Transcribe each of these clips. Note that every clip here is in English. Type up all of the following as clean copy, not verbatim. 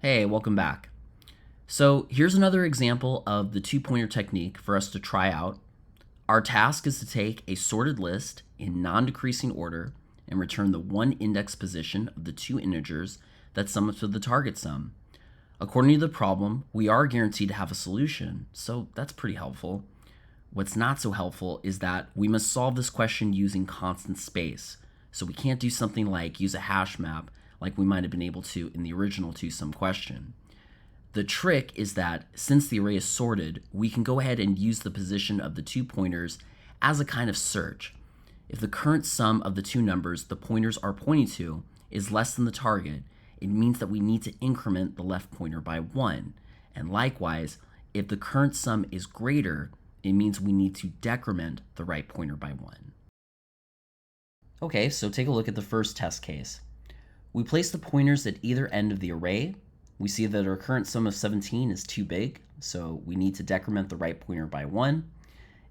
Hey, welcome back. So here's another example of the two-pointer technique for us to try out. Our task is to take a sorted list in non-decreasing order and return the one index position of the two integers that sum up to the target sum. According to the problem, we are guaranteed to have a solution, so that's pretty helpful. What's not so helpful is that we must solve this question using constant space, so we can't do something like use a hash map like we might have been able to in the original two-sum question. The trick is that since the array is sorted, we can go ahead and use the position of the two pointers as a kind of search. If the current sum of the two numbers the pointers are pointing to is less than the target, it means that we need to increment the left pointer by 1. And likewise, if the current sum is greater, it means we need to decrement the right pointer by 1. Okay, so take a look at the first test case. We place the pointers at either end of the array. We see that our current sum of 17 is too big, so we need to decrement the right pointer by 1.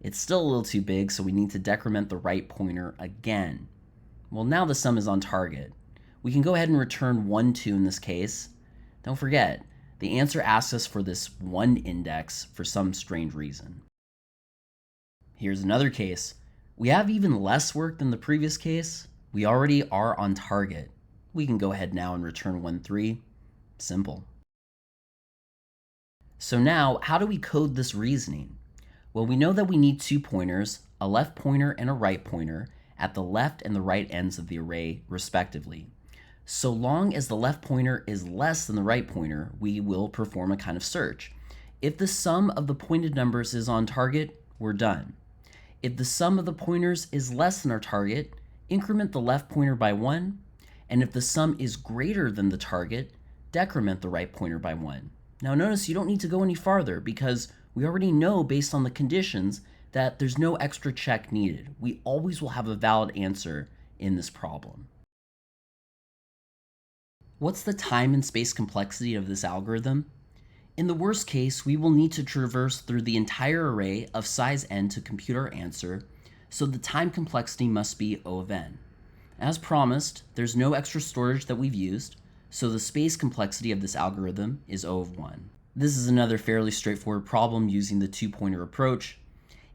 It's still a little too big, so we need to decrement the right pointer again. Well, now the sum is on target. We can go ahead and return 1, 2 in this case. Don't forget, the answer asks us for this one index for some strange reason. Here's another case. We have even less work than the previous case. We already are on target. We can go ahead now and return 1, 3. Simple. So now, how do we code this reasoning? Well, we know that we need two pointers, a left pointer and a right pointer, at the left and the right ends of the array, respectively. So long as the left pointer is less than the right pointer, we will perform a kind of search. If the sum of the pointed numbers is on target, we're done. If the sum of the pointers is less than our target, increment the left pointer by 1, and if the sum is greater than the target, decrement the right pointer by 1. Now notice you don't need to go any farther because we already know based on the conditions that there's no extra check needed. We always will have a valid answer in this problem. What's the time and space complexity of this algorithm? In the worst case, we will need to traverse through the entire array of size n to compute our answer, so the time complexity must be O of n. As promised, there's no extra storage that we've used, so the space complexity of this algorithm is O of 1. This is another fairly straightforward problem using the two-pointer approach.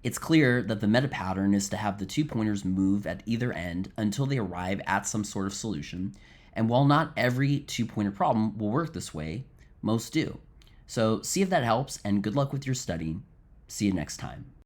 It's clear that the meta pattern is to have the two pointers move at either end until they arrive at some sort of solution, and while not every two-pointer problem will work this way, most do. So see if that helps, and good luck with your studying. See you next time.